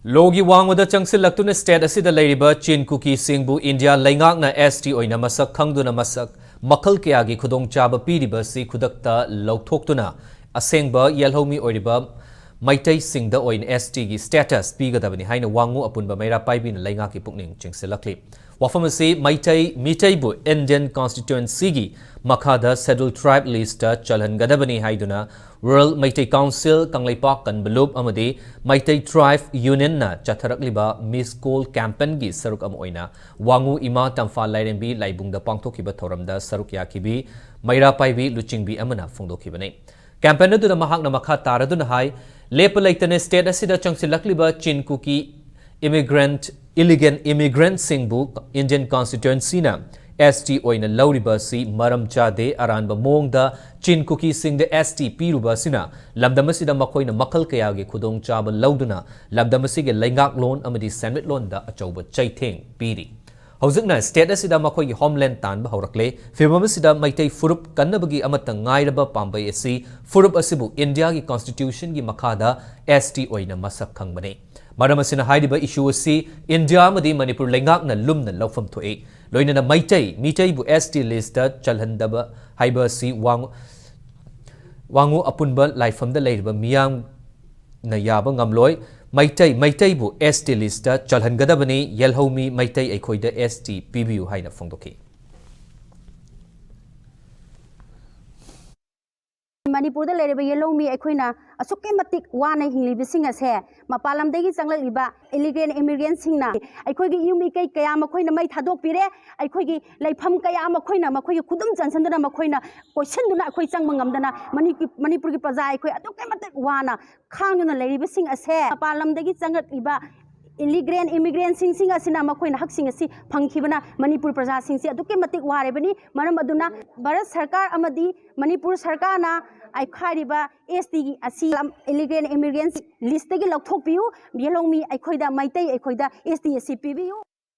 Logi Wangoo changsilaktu state asida leiriba Chin-Kukis singbu India leingakna ST oina masak khangduna masak makal kayagi khudong chaba piriba si khudakta laukthoktuna asengba yelhomi oiriba maitai singda oin ST gi status pigadabani haina Wangoo Apunba Meira Paibi na leingaki pukning chingsilakli wafamasi mitai bu Indian constituency gi makhada scheduled tribe list chalhangadabani haiduna World Maitai Council Kanglaipak Kanbalup amadi Maitai Tribe Union na chatharakliba Miss Call campaign gi saruk am oina Wangoo ima tamfa lairembi laibungda pangthokiba thoramda saruk yakibi Meira Paibi luchingbi amana phongdokhibani campaign aduna mahakna makha taraduna hai lepa laitane state asida changsilakliba Chin-Kukis illegal immigrant singbu Indian constituency na ST oina lauriba si maram chade aranba mongda Chin-Kukis sing the ST piruba sina lamdamasida makoina makal kayagi khudong chaba lauduna lamdamasige leingak loan amadi senate loan da achauba chaitheng piri hozikna state asida makoi homeland tanba horakle fibamasida maitai furup kannabagi amata ngairaba pambai asi furup asibu India gi constitution gi makhada ST oina masak khangbane Maramasina haidiba issue asi India amadi Manipur leingakna lumna laufam thoe loinana mitai bu ST list chalhandaba haiba si Wangoo Apunba laifamda leiriba miyam na yaba ngamloi maitai bu ST list chalhangadabani yelhomi maitai aikhoida ST PBU haina phongdoki Manipur the yellow me equina, a sukematic one in living as hair, Mapalam de Sangliba, illegal immigrant singna. I could give you make Kayama Quina, my Tadok Pire, I could give like Pam Kayama Quina, Makoy Kudum and Sandana Makoina, question do not quite Sangamdana, Manipur Plaza, I could adocamatic one, Kang and the lady sing as hair, Mapalam de Sangliba. Illegal immigrant sing asina makoina hak sing asi phangkhibana Manipur praja sing si aduke matik warebani maram aduna Bharat Sarkar amadi Manipur Sarkar na ai khariba ST gi asi illegal immigrants list gi laukthok piu yelongmi ai khoida maitai ai khoida ST asi pibiu